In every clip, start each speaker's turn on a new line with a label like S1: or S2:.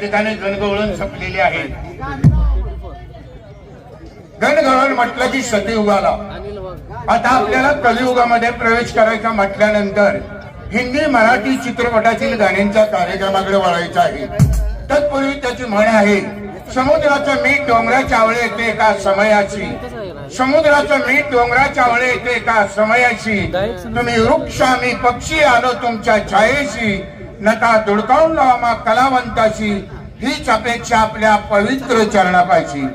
S1: ठिकाणी गणगवळण संपलेली आहे. गणगवळण म्हटलं की सतयुगाला. आता आपल्याला कलियुगामध्ये प्रवेश करायचा म्हटल्यानंतर हिंदी मराठी चित्रपटातील गाण्यांच्या कार्यक्रमाकडे वळायचं आहे. तत्पूर्वी त्याची म्हण आहे, समुद्राचं मीठ डोंगराच्या आवळे येते का समयाची. समुद्राचं मीठ डोंगराच्या आवळे येते का समयाची. तुम्ही वृक्ष आम्ही पक्षी आलो तुमच्या छायेशी. नका धुडकावून लावा मा कलावंताची. हीच अपेक्षा आपल्या पवित्र चरणापाशी.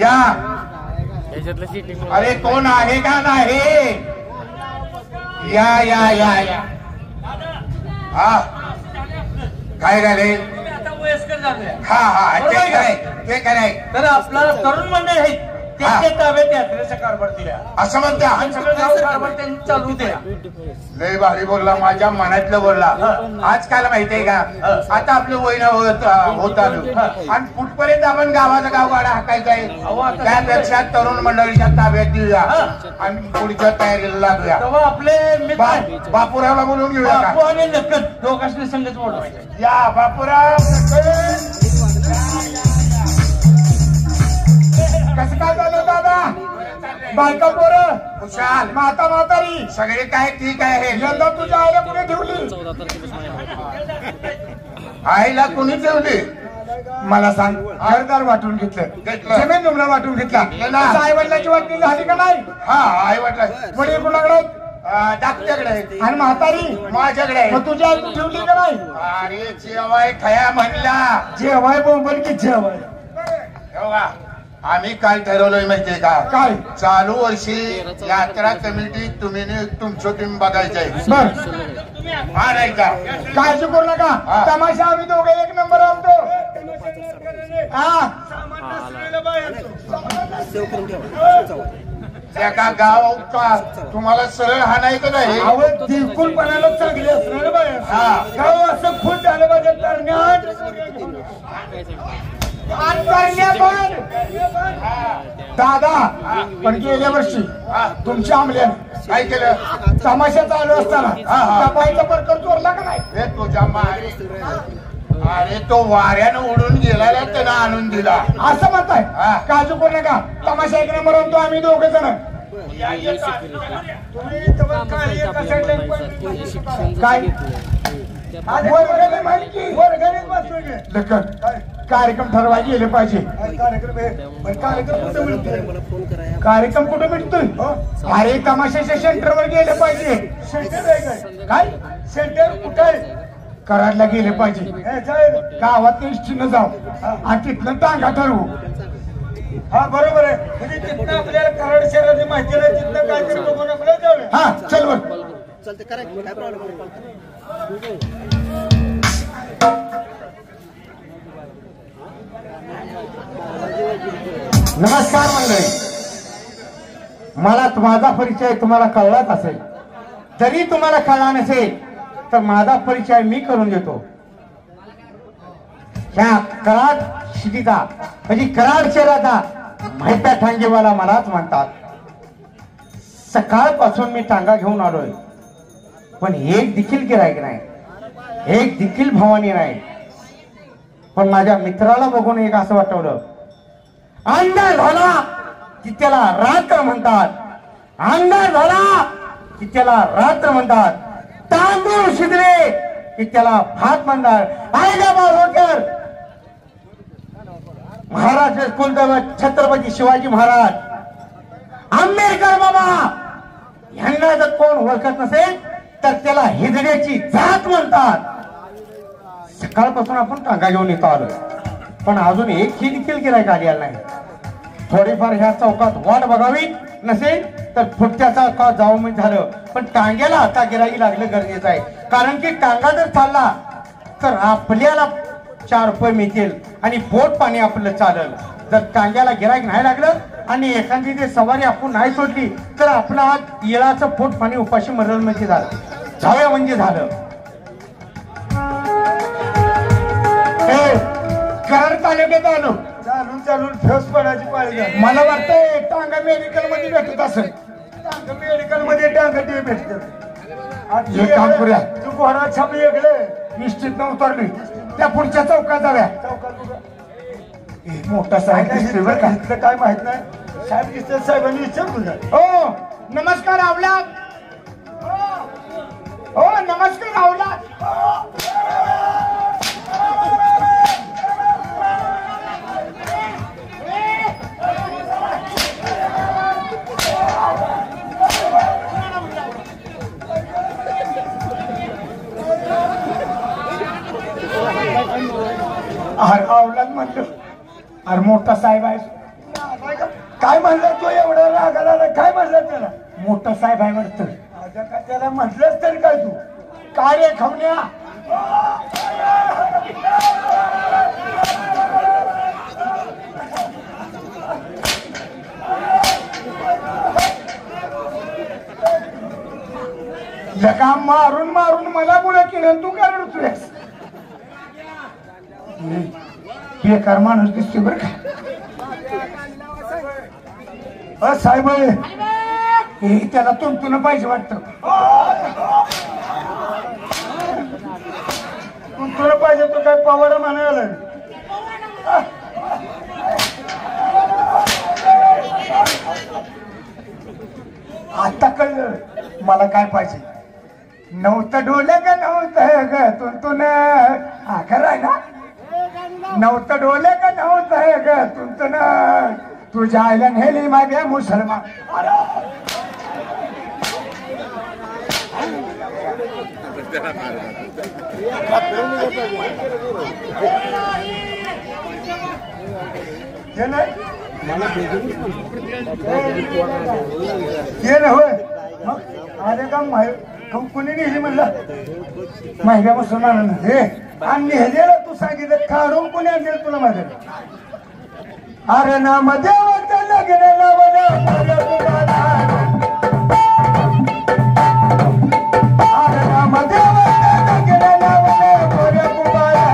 S1: या अरे कोण आहे का नाही. या या या या हा काय झाले. हा हा ते कराय
S2: तर आपला तरुण मंडळ आहे ते ताब्यात यात्रेचा कारभार दिला
S1: असं म्हणते.
S2: सगळं गाव कारभार त्यांनी चालू द्या.
S1: लय भारी बोलला, माझ्या मनातलं बोलला. आज काय माहितीये का, आता आपलं वयना होत आलो आणि कुठपर्यंत आपण गावाचा गावगाडा हाकायचा आहे. त्यापेक्षा तरुण मंडळीच्या ताब्यात देऊया आणि पुढच्या तयारीला लागूया.
S2: तेव्हा आपले
S1: बापूरावला बोलून घेऊया.
S2: बापू आणि नक्कल दोघांनी संगत बोलवायचं.
S1: या बापूराव कसं काय झालं दादा. बायका पोरं खुशाल, माता म्हातारी सगळे काय ठीक आहे. यंदा तुझ्या आईला कुणी ठेवली. आईला कुणी ठेवली मला सांग. घरदार वाटून घेतलं, जमीन जुमला वाटून घेतला. आई वडिलांची वाटणी झाली का नाही. हा आई वडला वडील कुणाकडे धाकट्याकडे आणि म्हातारी माझ्याकडे. मग तुझ्या आई तू ठेवली का नाही. अरे जेवाय खया म्हणला. जेवाय बोंबल की जेवाय. आम्ही काय ठरवलंय माहितीये का, काय चालू वर्षी यात्रा कमिटी तुम्ही तुमचं टीम बघायचंय. हा नाही का, काळजी करू नका. तमाशा आम्ही दोघे एक नंबर आणतो. एका गाव का तुम्हाला सरळ हाणायचं नाही. दिलकुलपणाला चांगली असणार गाव असं खुश झालं पाहिजे. दादा पण गेल्या वर्षी तुमच्या आमल्याने काय केलं. तमाशा चालू असताना तपायचा प्रकार चोरला का नाही. तुझ्या मारे अरे तो वाऱ्यानं उडून गेला त्यानं आणून दिला असं म्हणताय. काजू करू नका. तमाशा एक नंबर आणतो आम्ही दोघे जण. काय कार्यक्रम ठरवायला गेले पाहिजे. कार्यक्रम कुठे मिळतोय. अरे तमाशाच्या सेंटरवर गेले पाहिजे. काय सेंटर कुठे कराडला गेले पाहिजे. गावात एसटीनं जाऊ आणि तिथनं टांगा ठरवू. हा बरोबर आहे. म्हणजे तिथनं आपल्याला कराड शहराची माहिती नाही. तिथनं काहीतरी बघून आपल्याला जाऊया. हा चल बर चालते. काय प्रॉब्लेम. नमस्कार मंडळी. मला माझा परिचय तुम्हाला कळलाच असेल. जरी तुम्हाला कळला नसेल तर माझा परिचय मी करून देतो. ह्या कराड शिटीचा म्हणजे कराड शहराचा माहित्या ठांगेवाला मलाच म्हणतात. सकाळपासून मी टांगा घेऊन आलोय पण एक देखील गिराईक नाही, एक देखील भवानी नाही. पण माझ्या मित्राला बघून एक असं वाटवलं, अंधार झाला की त्याला रात्र म्हणतात. अंधार झाला की त्याला रात्र म्हणतात. तांदूळ शिजले की त्याला भात म्हणतात. रोकर महाराज कुलदैवत छत्रपती शिवाजी महाराज आंबेडकर बाबा यांना जर कोण ओळखत नसेल तर त्याला हिजड्याची जात म्हणतात. सकाळपासून आपण टांगा घेऊन येतो आलो पण अजून एकही देखील गिराईक आलेला नाही. थोडीफार ह्या चौकात वाट बघावी नसेल तर पुढच्या चौकात जाऊ मी झालं. पण टांग्याला आता गिराईक लागलं गरजेचं आहे. कारण की टांगा जर चालला तर आपल्याला 4 रुपये मिळतील आणि पोट पाणी आपलं चालेल. जर टांग्याला गिराईक नाही लागलं आणि एखादी ते सवारी आपण नाही सोडली तर आपला आज येळाचं पोट पाणी उपाशी मरण म्हणजे झालं. जाऊया म्हणजे झालं. कराड तालुक्यात आलो. चालून चालून फेस पडायची पाळी झाली. मला वाटतंय टांगा मेडिकल मध्ये भेटत असेल. टांगा मेडिकल मध्ये टांगा भेटत एक काम करूया,
S3: तू घोडा छाप वेगळे
S1: निश्चित न उतरली त्या पुढच्या चौकात जाऊया. मोठा साहेब दिसतोय बरं का.
S3: इथलं काय माहित नाही. साहेब दिसतात, साहेबांनी विचार तुझा.
S1: हो नमस्कार अवलाद. हो नमस्कार अवलाद. अरे अवलाद म्हणतो. अरे मोठा साहेब आहे.
S3: काय म्हणलं तू एवढा राग आला? काय म्हणलं त्याला?
S1: मोठा साहेब आहे वाटतं.
S3: आता काय त्याला म्हटलंच तरी काय तू?
S1: काय रे खवण्या? लगा मारून मारून मला मुलं केलं, तू काय रडतोयस? बेकार माणूस दिसतोय बरं का.
S3: साहेब
S1: हे त्याला तुमतुन पाहिजे वाटतं.
S3: तुला पाहिजे तू काय पवाडा म्हणायला?
S1: आता कळलं मला काय पाहिजे. नव्हतं डोले का नव्हतं ग तुंतुन. हा खरं आहे ना. नव्हतं डोले का नव्हतं ग तुंतुन. तुझ्या आईला नेली माझ्या मुसलमान.
S3: हे नाही हे ना होय. मग आले का कोणी नेली म्हणलं?
S1: माझ्या मुसलमानानं.
S3: हे आणि नेलेलं तू सांगितलं काढून कोणी आणलेलं तुला माहिती? अरे नाम देवाचं लग्न लावलं. अरे नाम देवाचं लग्न लावलं गोऱ्या कुंभारा.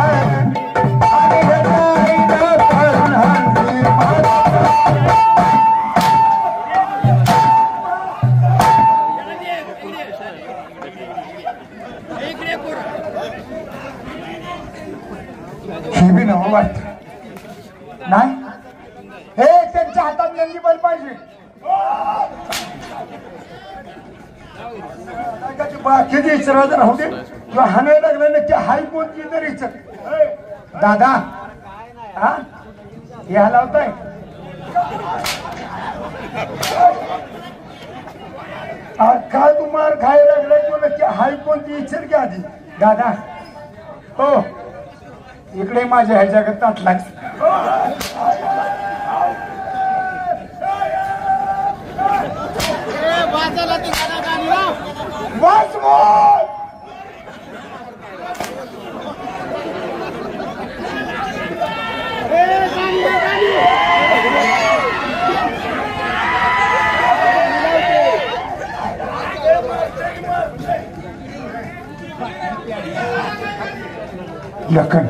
S3: आणि हे नाहीला करून हाणली मला.
S1: हे बी नवं वाटत नाही. हे त्यांच्या हातात नंदी पण पाहिजे.
S3: बाकीची इचरा राहू दे. तुला हाणायला लागलं नक्की हाय कोणती तरी इचर.
S1: दादा हा या लावताय.
S3: काय तू मार खायला लागलाय? तू नक्की हाय कोणती इचर की आधी?
S1: दादा हो इकडे माझ्या ह्या जगात ताटला.
S3: वाच मोर.
S1: लखन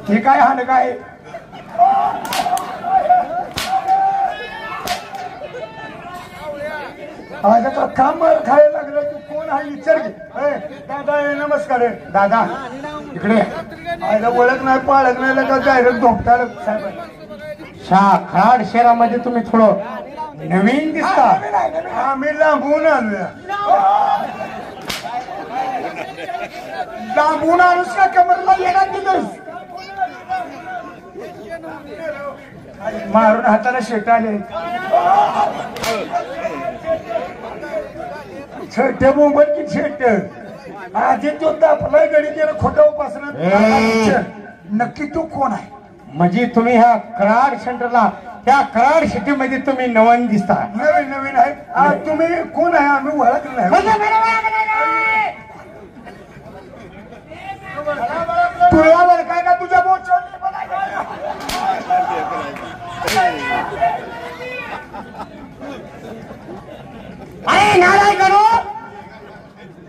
S1: हे काय हाण काय?
S3: आज आता का मार खायला लागला? तू कोण आहे विचार घे. दादा नमस्कार.
S1: दादा इकडे
S3: आयला ओळख नाही पाळख नाही का डायरेक्ट धोपटाळ.
S1: खाड शहरामध्ये तुम्ही थोडं नवीन दिसता.
S3: आम्ही लांबून आलो.
S1: लांबून आणूस का कमरला येणार तिथं मारून हाताला शेट आले.
S3: छेट मुंबई की छेट आधी तो दापलाय गडी त्याला खोटा उपासना.
S1: नक्की तू कोण आहे? म्हणजे तुम्ही ह्या कराड सेंटरला त्या कराड सिटी मध्ये तुम्ही नवीन दिसता.
S3: नवीन नवीन आहे. तुम्ही कोण आहे? आम्ही ओळखलं नाही.
S1: तुला बरं काय का तुझ्या बोचवली अरे नाराय करू.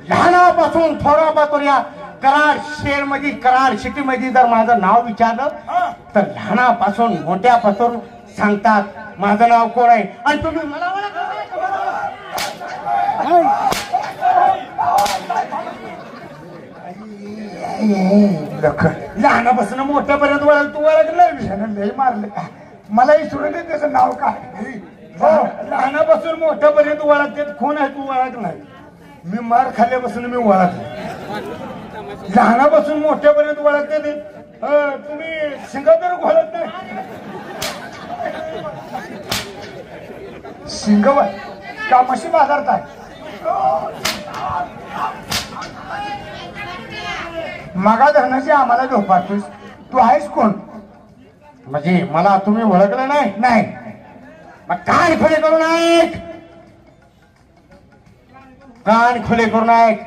S1: लहानापासून थोरापासून या कराड शहर मध्ये कराड सिटी मध्ये जर माझं नाव विचारलं तर लहानापासून मोठ्यापासून सांगतात माझं नाव कोण आहे. आणि तुम्ही मला
S3: लहानापासून मोठ्यापर्यंत वळख तू वळखलं लय मारलं का मला विचारून दे त्याचं नाव काय लहानापासून मोठ्यापर्यंत वळखते कोण आहे तू वळख नाही मी मार खाल्ल्यापासून मी वळखले लहानापासून मोठ्यापर्यंत वळखते ते तुम्ही सिंगापूर घोळत नाही सिंगावर कामाशी बाजारताय मगा धरणाची आम्हाला झोपातोस तू आहेस कोण
S1: म्हणजे मला तुम्ही ओळखलं नाही
S3: नाही
S1: मग कान खुले करून ऐक कान खुले करून ऐक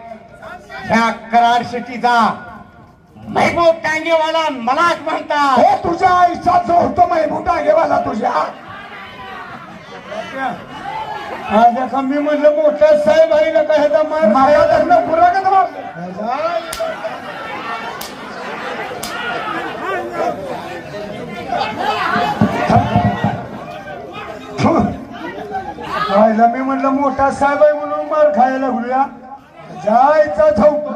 S1: ह्या कराड सिटीचा महबूब टांगेवाला मलाच म्हणतात
S3: हे तुझ्या आईचा जो होतो महबूब टांगेवाला तुझ्या आज एका मी म्हणलं मोठा साहेब आहे ना काय माझ्या धरणं पुरागत व्हायला मी म्हणलं मोठा साहेब आहे म्हणून मार खायला लागूया जायचा झोप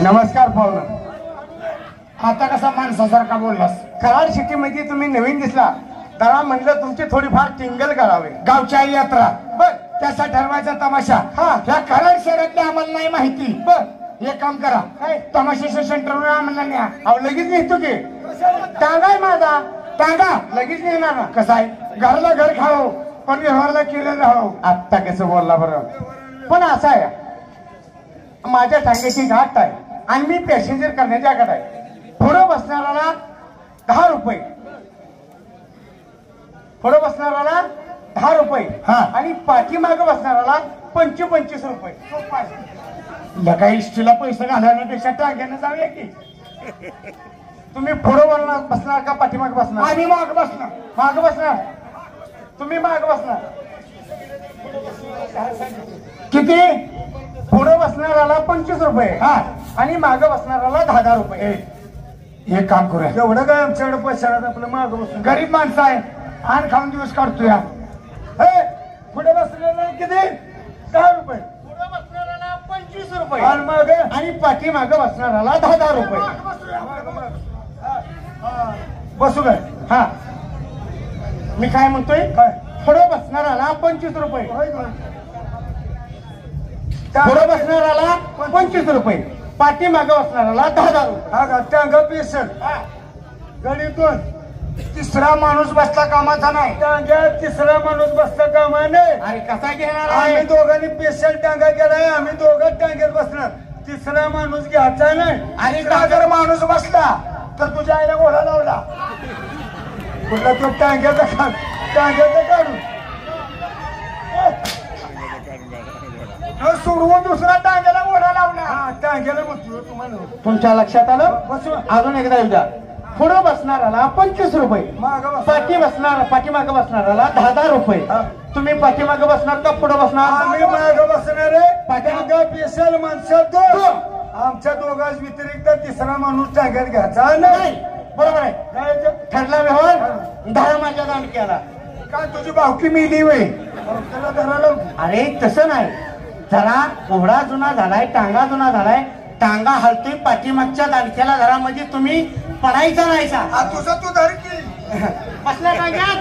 S3: नमस्कार पाहुणा आता कसा माणसासारखा बोललास कराड सिटी मध्ये तुम्ही नवीन दिसला त्याला म्हणलं तुमची थोडीफार टिंगल करावे गावच्या यात्रा बर त्याचा ठरवायचा तमाशा हा त्या कराड शहरातली आम्हाला नाही माहिती बर हे काम करा काय तमाशाच्या सेंटरवर आम्हाला न्या अहो लगेच निघतो की टांगाय माझा टांगा लगेच नेणार ना कसं आहे घरला घर खाओ पण व्यवहारला केलेलं राहो आत्ता कसं बोलला बरं पण असं आहे माझ्या टांग्याची घाट आहे आणि मी पॅसेंजर करण्याच्या आकडे आहे पुढं बसणाऱ्याला 10 रुपये पुढं बसणाऱ्याला 10 रुपये हा आणि पाठीमागं बसणाऱ्याला 25 रुपये लगा इष्टीला पैसे घालण्यापेक्षा टांग्यानं जाऊया की तुम्ही पुढं बसणार का पाठीमाग बसणार आम्ही माग बसणार माग बसणार तुम्ही माग बसणार किती पुढं बसणाऱ्याला 25 रुपये हा आणि मागं बसणाऱ्याला 10 रुपये हे काम करूया एवढं काय आमच्याकडे पैसा आपलं मागं बसून गरीब माणसं आहे आण खाऊन दिवस काढतोया पुढे बसणाऱ्याला किती 10 रुपये पुढे बसणाऱ्याला 25 रुपये आणि माग आणि पाठी मागं बसणाऱ्याला 10 रुपये बसू काय हा मी काय म्हणतोय पुढे बसणाऱ्याला 25 रुपये पुढे बसणाऱ्याला 25 रुपये पाठी मागं बसणाऱ्याला 10 रुपये हा टांगा पेसल गणितून तिसरा माणूस बसता कामाचा नाही टांग्यात तिसरा माणूस बसता कामा नाही अरे कसा घेणार आम्ही दोघांनी पेशल टांगा केलाय आम्ही दोघं टांग्यात बसणार तिसरा माणूस घ्यायचा नाही आणि जर माणूस बसला तर तुझ्या आईला घोडा लावला कुठला तो टांग्याचा काढून सोडवून दुसरा टांग्याला घोडा लावला टांग्याला बसलो तुम्हाला तुमच्या लक्षात आलं अजून एकदा येऊ द्या पुढं बसणाऱ्याला 25 रुपये पाठीमागं बसणाऱ्याला 10 रुपये तुम्ही पाठीमागं बसणार का पुढं बसणार आम्ही मागं बसणार पाठीमागं पेशल माणसं आमच्या दोघांच व्यतिरिक्त तिसरा माणूस टांग्यात घ्यायचा नाही बरोबर आहे ठरला व्यवहार 10 माझ्या दांड केला काय तुझी भावकी मिली वय अरे तसं नाही जरा घोडा जुना झालाय टांगा जुना झालाय टांगा हलतोय पाठीमागच्या दांडक्याला जरा म्हणजे तुम्ही पडायचा नाहीसा तुझा तू धर की बसल्या टांग्यात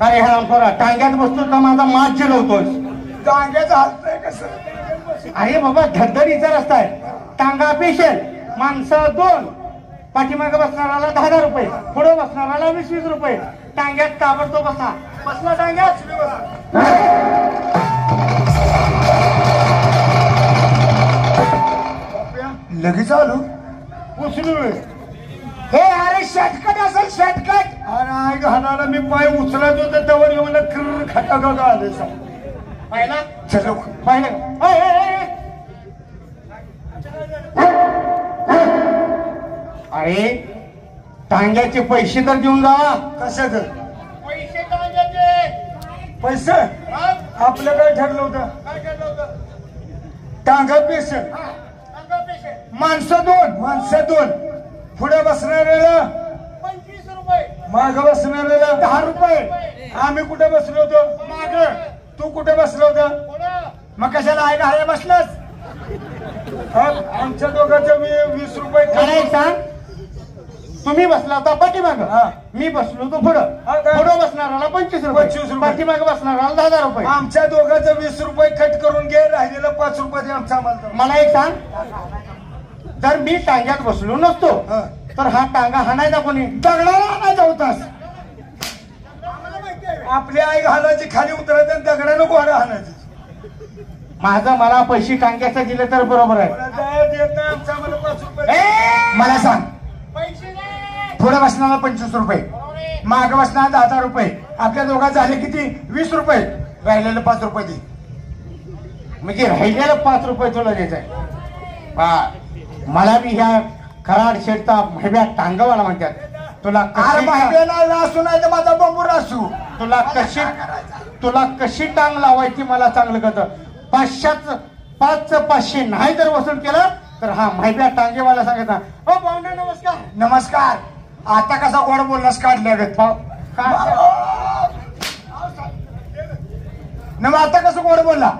S3: काय हा टांग्यात बसतो का माझा मात जिरवतोस टांग्यात हलतोय कसं अरे बाबा धडधडीचा रस्ता आहे टांगा पेशल माणसं 2 पाठीमागे बसणाऱ्याला 10 रुपये पुढे बसणाऱ्याला 20 रुपये टांग्यात ताबडतोब बसला टांग्यात लगेच आलो उचलू हे अरे शॉर्टकट असेल शॉर्टकट अरे घालायला मी पाय उचलत होते त्यावर येऊन खटा गाव आले पाहिला चलो पाहिलं अरे टांग्याचे पैसे तर देऊन जा कशाच पैसे टांग्याचे
S1: पैसे आपलं काय ठरलं होतं? टांगा पेशंट माणसं दोन पुढे बसणाऱ्याला
S2: 25 रुपये,
S1: माग बसणाऱ्याला 10 रुपये. आम्ही कुठे बसलो होतो? माग. तू कुठे बसलो होता? मग कशाला आहे का बसलास? आमच्या दोघांचं 20 रुपये.
S3: मला एक सांग, तुम्ही बसला होता पाठीमाग, मी बसलो होतो पुढं बसणाराला 25 रुपये, पाठीमाग बसणाराला 10 रुपये.
S1: आमच्या दोघांचं 20 रुपये कट करून घे, राहिलेलं 5 रुपये आमचा आम्हाला.
S3: मला एक सांग, जर मी टांग्यात बसलो नसतो तर हा टांगा हाणायचा कोणी?
S1: दगडाला हाणायचा होतास. आपली आई घालायची खाली उतरायचं आणि दगडानं घोडा हाणायची.
S3: माझं मला पैसे टांग्याचं दिले तर बरोबर आहे.
S1: मला सांग,
S2: पैसे दे.
S1: पुढे बसणारा 25 रुपये, माग बसणारा 10 रुपये. आपल्या दोघात झाले किती? 20 रुपये. राहिलेलं 5 रुपये दे.
S3: म्हणजे राहिलेलं 5 रुपये तुला द्यायचंय. मला बी ह्या कराड शेडचा महिब्या टांगवाला म्हणतात. तुला
S1: असू नाही तर माझा बंबूर असू.
S3: तुला कशी टांग लावायची मला चांगलं कळतं. 500 नाही जर वसूल केलं तर हा महिब्या टांगेवाला सांगत ना, हो पाहुणे नमस्कार.
S1: नमस्कार. आता कसा गोड बोललास काढल्या न मग आता कसं गोड बोलला?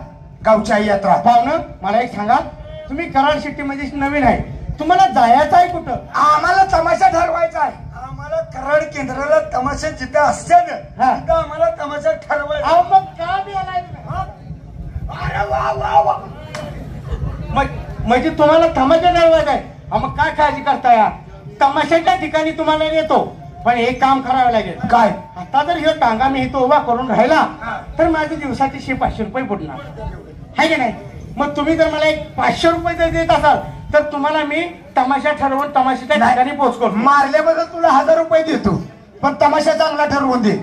S1: गावची आई यात्रा.
S3: पाहुणं मला एक सांगा, तुम्ही कराड सिटी मध्ये नवीन आहे, तुम्हाला जायचं आहे कुठं?
S1: आम्हाला तमाशा ठरवायचा आहे. आम्हाला कराड केंद्राला तमाशा जिथं असते ना तिथं आम्हाला तमाशा ठरवायचा.
S3: मग का बी आलाय?
S1: अरे वा वा वा.
S3: म्हणजे तुम्हाला तमाशा ठरवायचा आहे. मग काय काळजी करताय? तमाशाच्या ठिकाणी तुम्हाला येतो, पण एक काम करावं लागेल.
S1: काय?
S3: आता जर हे टांगा मी इथं उभा करून राहिला तर माझे दिवसाचे 500 रुपये बुडणार आहे की नाही? मग तुम्ही जर मला एक 500 रुपये जर देत असाल तर तुम्हाला मी तमाशा ठरवून तमाशाच्या ठिकाणी पोहोच करतो.
S1: मारल्याबद्दल तुला 1000 रुपये देतो, पण तमाशा चांगला ठरवून दे.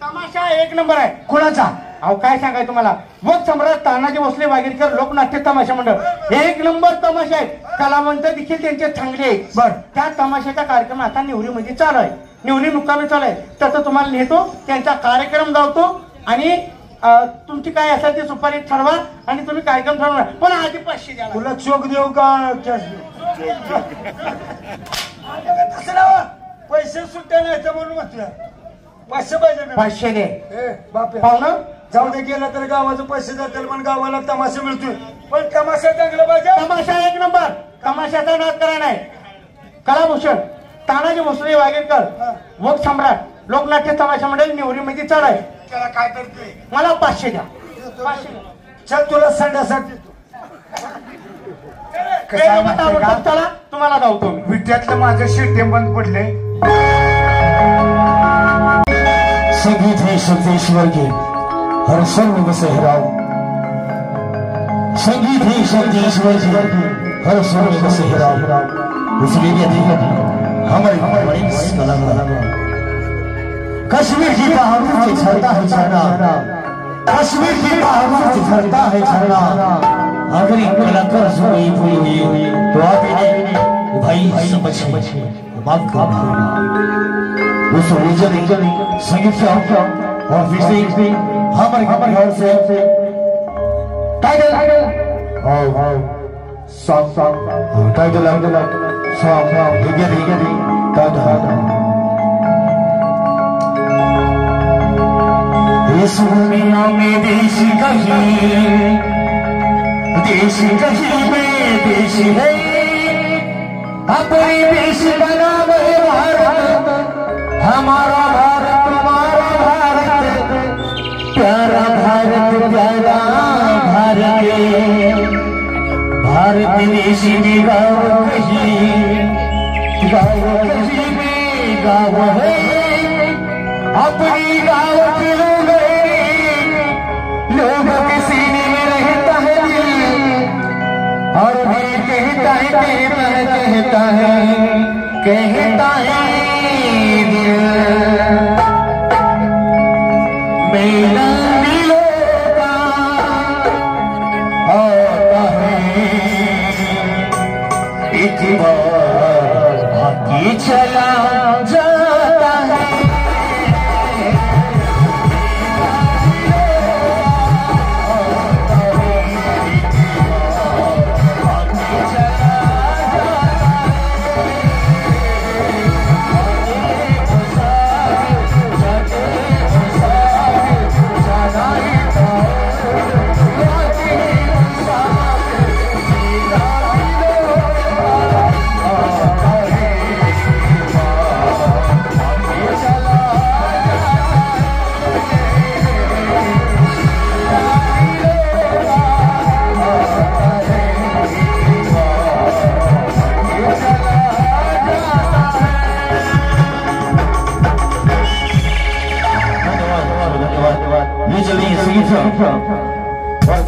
S3: तमाशा 1 नंबर आहे.
S1: कुणाचा?
S3: अहो काय सांगाय तुम्हाला, वक्त सम्राट तानाजी भोसले वागीरकर लोकनाट्य तमाशा मंडळ 1 नंबर तमाशा आहे. कलावंत देखील त्यांचे चांगले आहेत. बर,
S1: त्या तमाशाचा कार्यक्रम आता निवरीमध्ये चालू आहे. निवरी मुक्कामी चालू आहे. त्याचा तुम्हाला नेतो, त्यांचा कार्यक्रम जावतो आणि तुमची काय असेल ती सुपारी ठरवा आणि तुम्ही कार्यक्रम ठरवा. पण आधी 500 द्या.
S3: तुला चोख देऊ का?
S1: पैसे सुट्ट्या नाही म्हणून म्हटलं 500 पाहिजे.
S3: 500 दे.
S1: बाप
S3: पाहुणं
S1: जाऊ दे, गेला तर गावाचे पैसे जातील, पण गावाला तमाशा मिळतोय. पण तमाशा चांगला पाहिजे.
S3: तमाशा 1 नंबर. तमाशाचा नाद करा नाही. कलाभूषण तानाजी भोसले वागीरकर वक्त सम्राट लोकनाट्य तमाशा मंडळ निवरीमध्ये चालू आहे.
S1: त्याला काय करते?
S3: मला 500 द्या.
S1: चल तुला संध्यासाठी
S3: चला तुम्हाला धावतो.
S1: विट्यातलं माझं शिट्टे बंद पडले.
S4: संगीत है सतेश्वर के हर सर्व बसेहराव. संगीत है सतेश्वर के हर सर्व बसेहराव. इसलिए हमारे कलाकार कश्मीर की पहाड़ों से झरता है झरना. कश्मीर की पहाड़ों से झरता है झरना. अगर एक कलाकार सुनी हुई तो आप इन्हें भाई समझे माफ करना. उस रीजन संगीत से और फिर हमारे घर से टाइटल सॉन्ग टाइटल इस दुनिया में देश कहीं में देश है. अपने देश का नाम है भारत. हमारा भारत तुम्हारा भारत. प्यारा भारत प्यारा भारत. भारत देश में गाँव कहीं में गाँव है. अपनी गाँव के लोगों के सीने में रहता है दिल. और भी कहता है दिल. मेरा दिलों का होता है एक बार बाकी चला जाता है.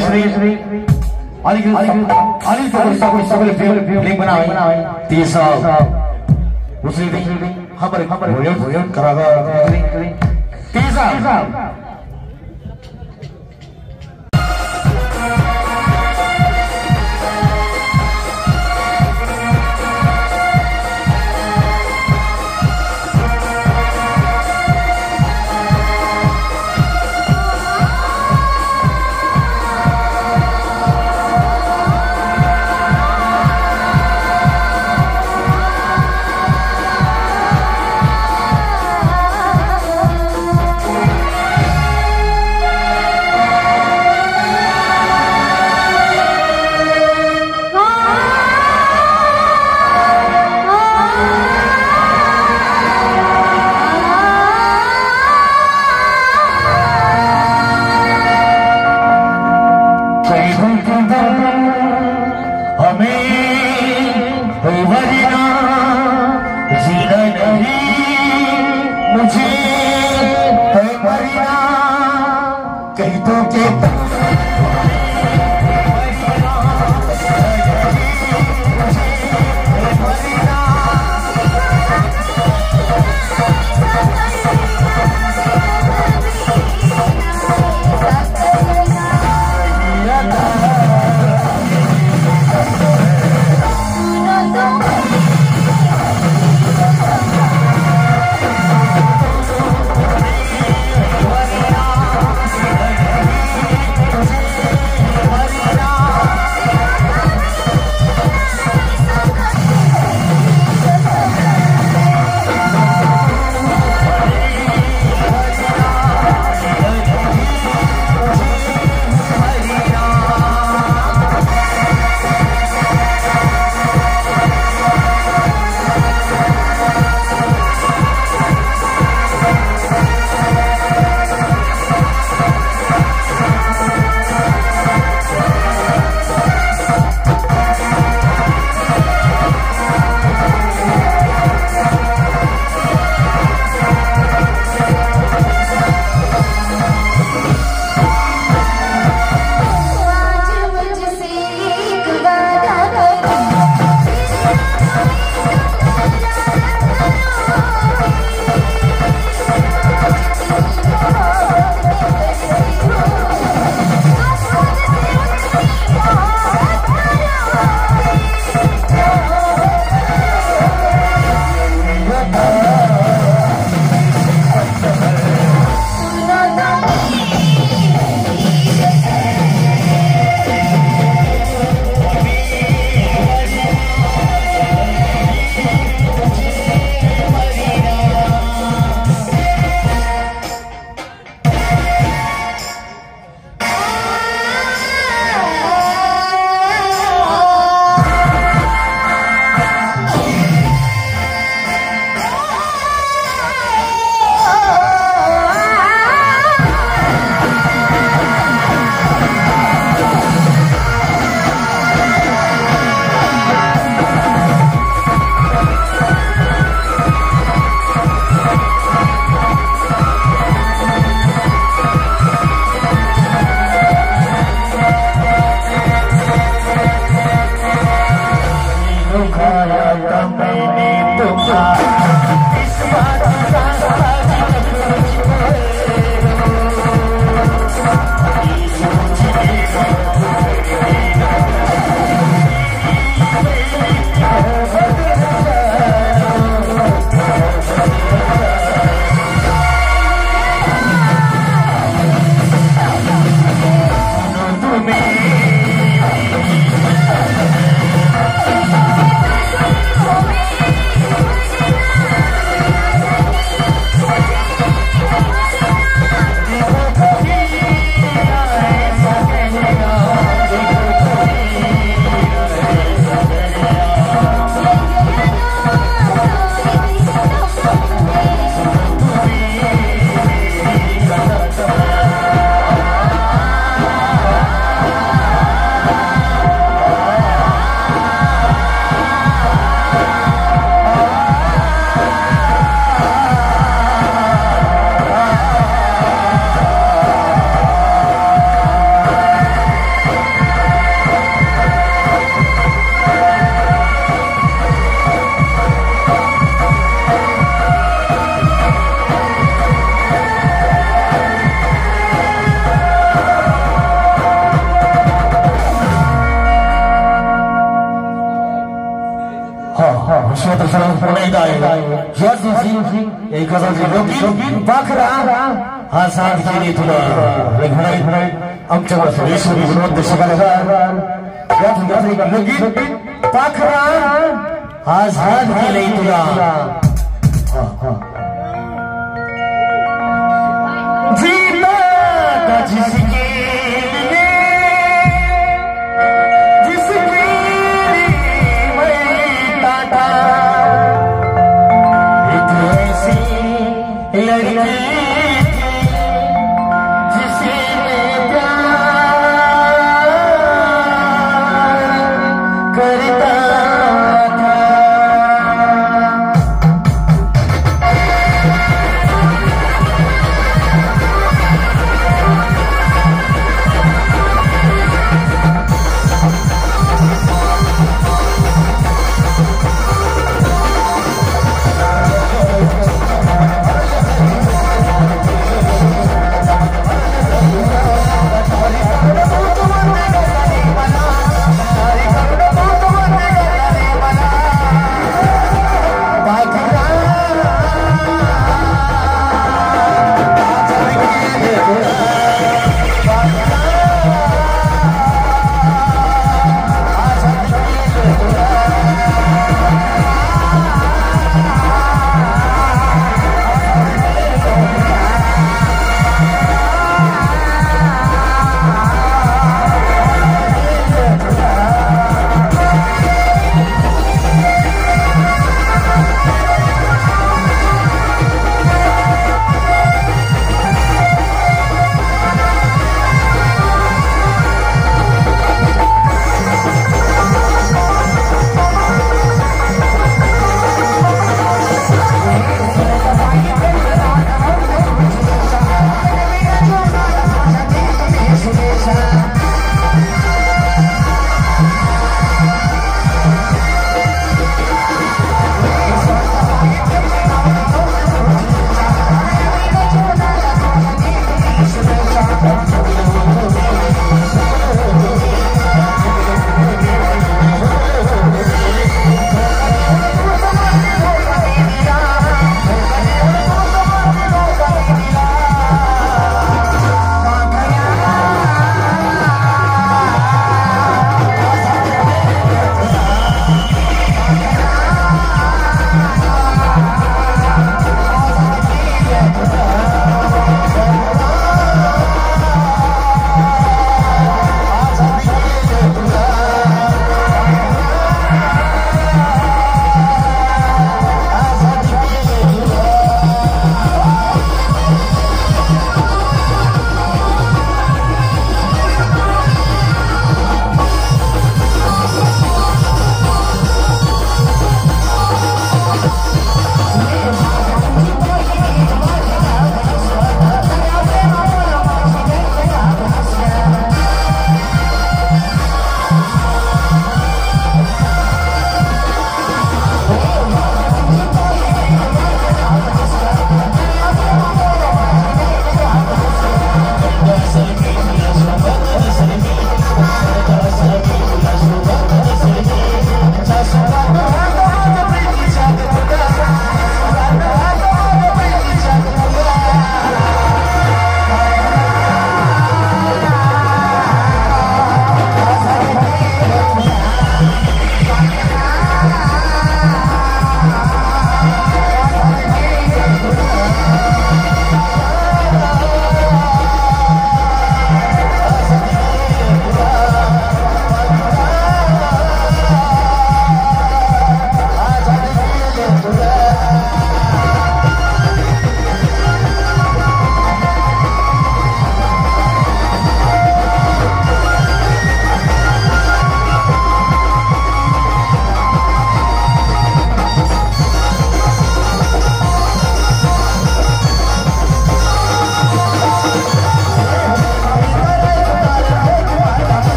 S4: स्पेशली अनिल सगळे फिल्म बनावे ती सब उसी दिन हमारे भोजन करागा ती सब स्वतः सर्व पुन्हा एकदा आहे याच दिवशी एक हजार पाखरा हा साथ केली तुला आमच्या सगळेश्वरी गुणवंत शिकायला या लगीत पाखरा हा साथ केली तुला जीना का जिसके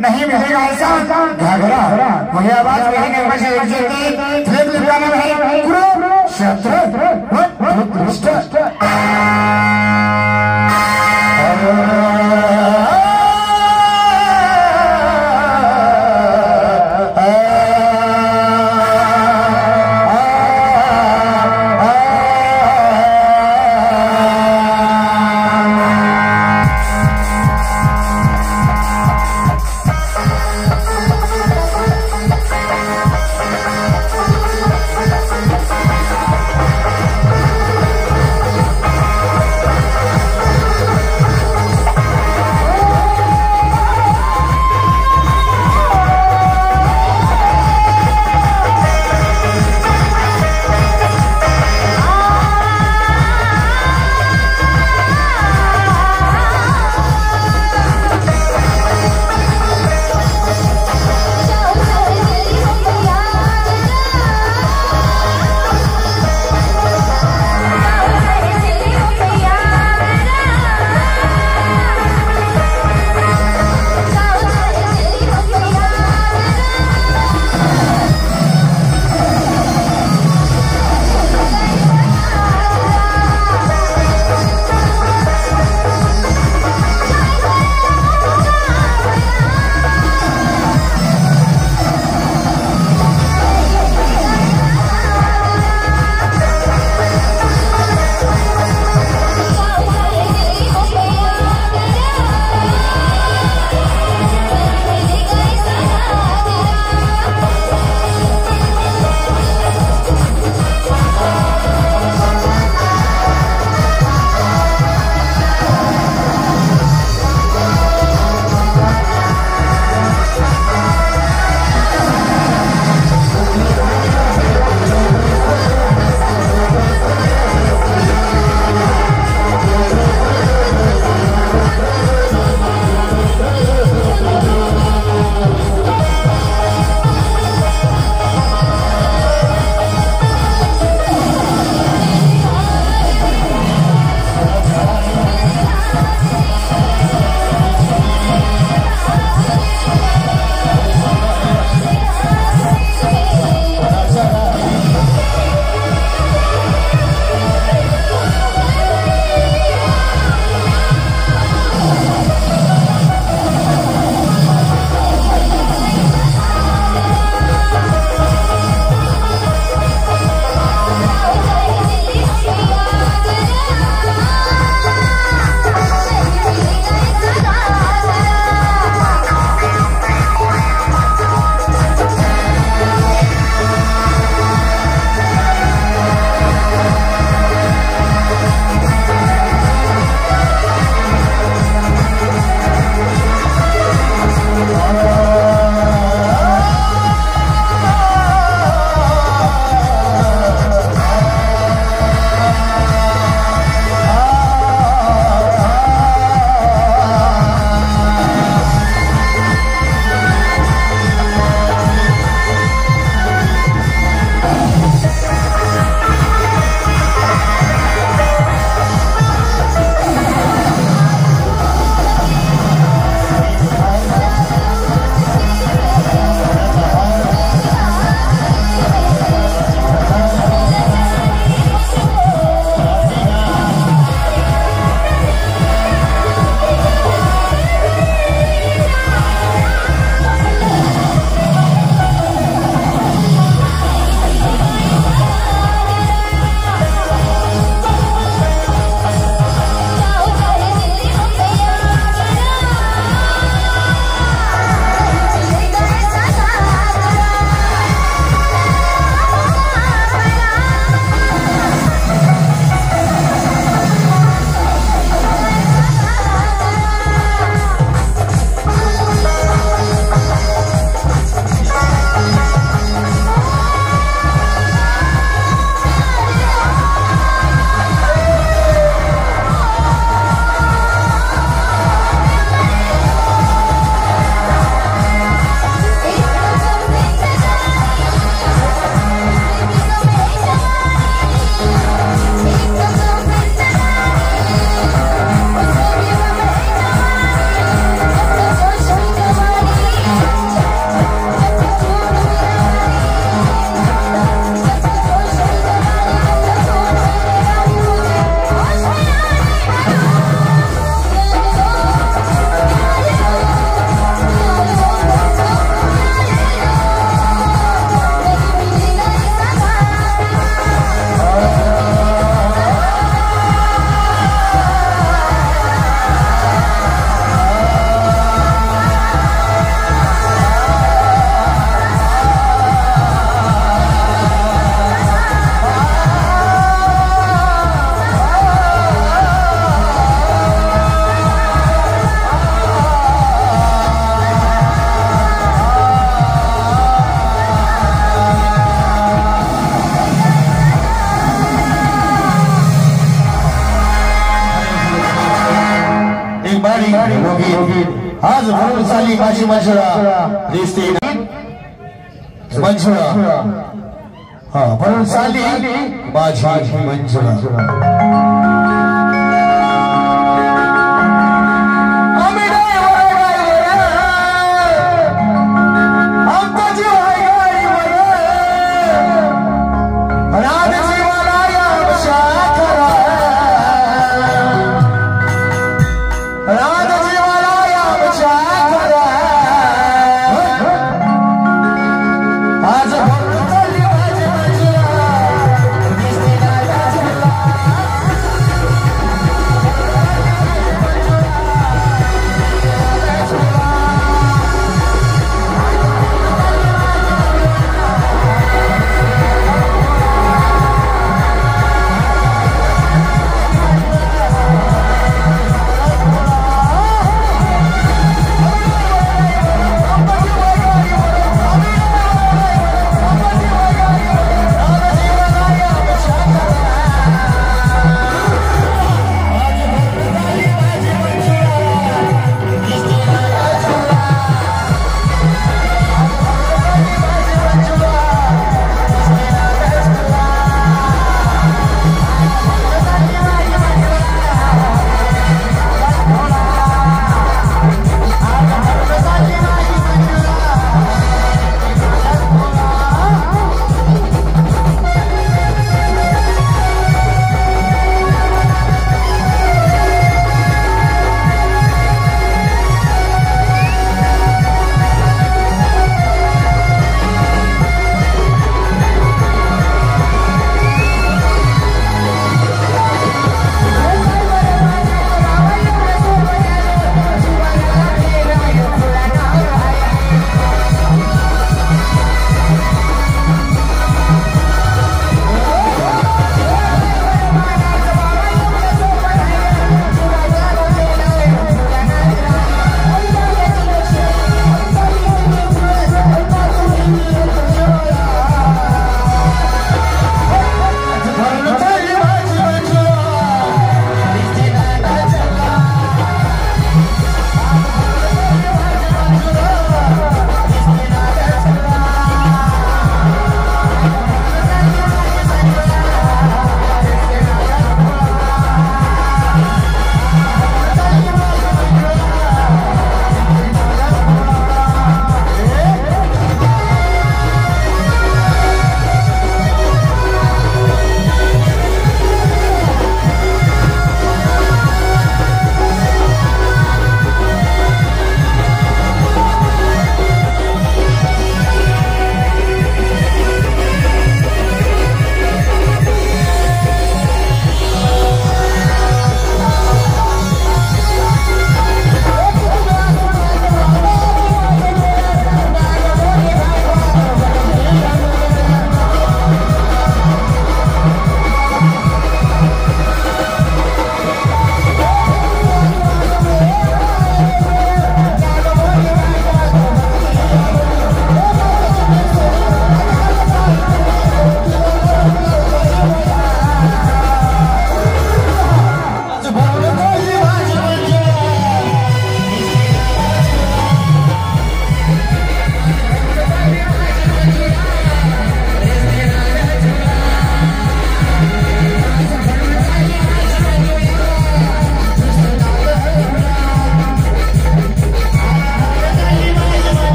S1: नहीं मिलेगा ऐसा घाघरा वही आवाज मेरी गंगा से एक चलती फिर लिखाना है कुरुक्षेत्र
S4: आज भरून चाली माझी मंजुळा दिसते मंजुळा हा भरून चाली माझी मंजुळा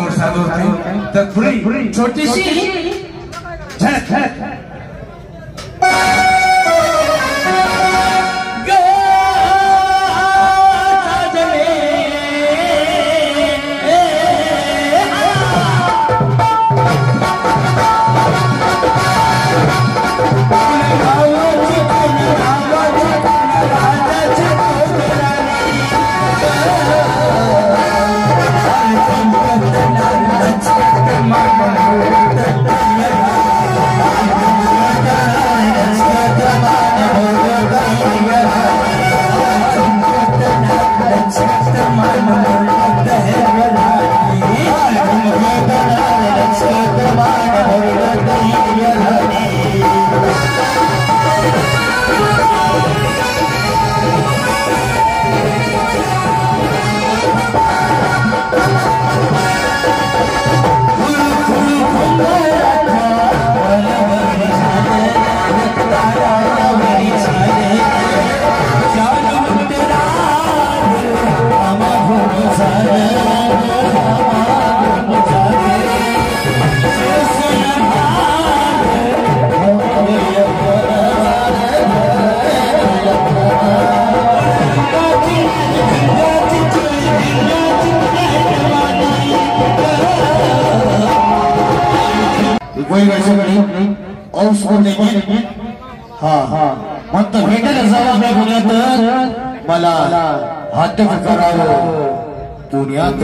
S5: संवाद साधू होते तत्पूर्वी छोटीशी झलक
S4: मग भेटायला जावं नाही पुण्यात मला हत्या करावं पुण्यात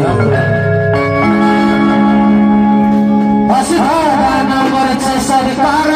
S4: असं सरकार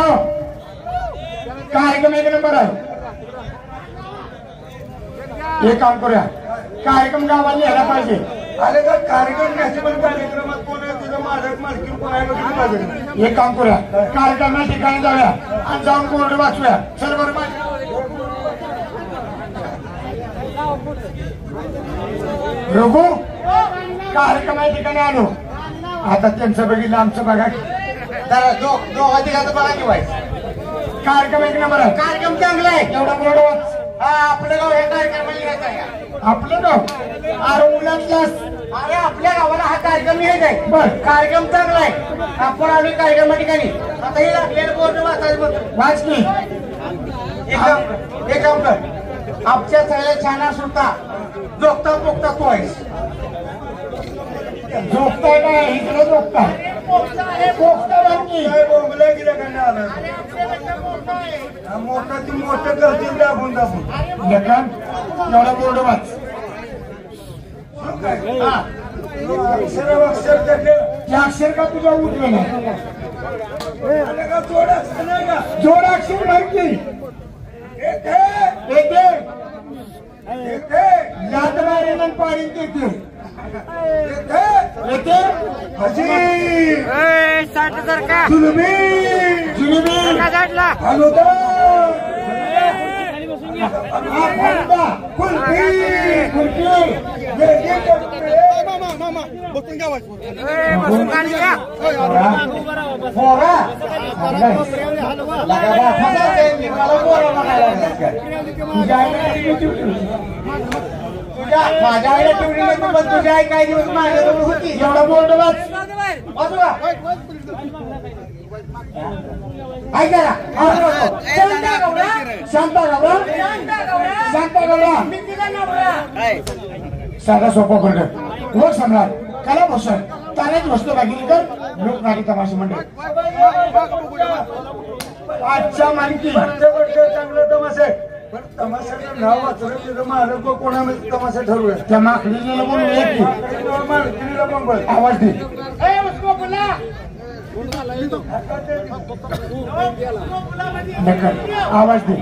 S1: हो कार्यक्रम एक नंबर आहे. एक काम करूया कार्यक्रम गावाला यायला पाहिजे.
S3: अरे का कार्यक्रम घ्यायचे पण कार्यक्रमात कोण आहे तुझं मालक मालकी कोण आहे बघितलं पाहिजे.
S1: एक काम करूया कार्यक्रम ठिकाणी जाऊया आणि जाऊन कोरडे वाचूया. चल बरं रघु कार्यक्रम ठिकाणी आलो. आता त्यांचं बघितलं आमचं बघा.
S3: दोघा तिघाचं बघा की वाईट.
S1: कार्यक्रम एक नंबर आहे.
S3: कार्यक्रम चांगला आहे.
S1: एवढा कोरडे वाच.
S3: आपलं गाव हे कार्यक्रमाला घ्यायचं आहे.
S1: आपलं गाव अरे उलटला.
S3: अरे आपल्या गावाला हा कार्यक्रम घ्यायचा आहे.
S1: बर
S3: कार्यक्रम चांगला आहे. आपण आलो कार्यक्रमा ठिकाणी. आता हे आपल्याला बोर्ड वाचायचं बघ.
S1: वाच की.
S3: एक काम कर आमच्या सगळ्या छाना सुद्धा जोगता पोगता तू आहेस.
S1: झोपताय काय इकडे झोपताय
S3: मोठा ती मोठं करतील दाबून दाबून.
S1: लेखन एवढा बोर्ड वाच.
S3: अक्षर
S1: ते अक्षर का तुझ्या उठलं नाही. जोड अक्षर माहिती येते लाट मारेन आणि पाडीन देते येते. जुलमी
S3: माझ्या आईला ठेवली नाही पण तुझ्या आई काही दिवस माझ्याजवळ होती.
S1: एवढा बोर्ड वाच.
S3: ऐका
S1: शांता गौडा शांता गौडा साधा सोपा करत लोक सम्राट कला भूषण तानाच वस्तू बागिरीकर लोकनाटी तमाशा मंडळ. आजच्या मालिकी
S3: चांगलं तमाशा आहे पण तमाशाचं नाव वाचलं तिथं मालक कोणामध्ये तमाशा ठरवूया.
S1: त्या माकडीला म्हणून एक
S3: मालकीला पण बघ
S1: आवाज दे. आवाज दे.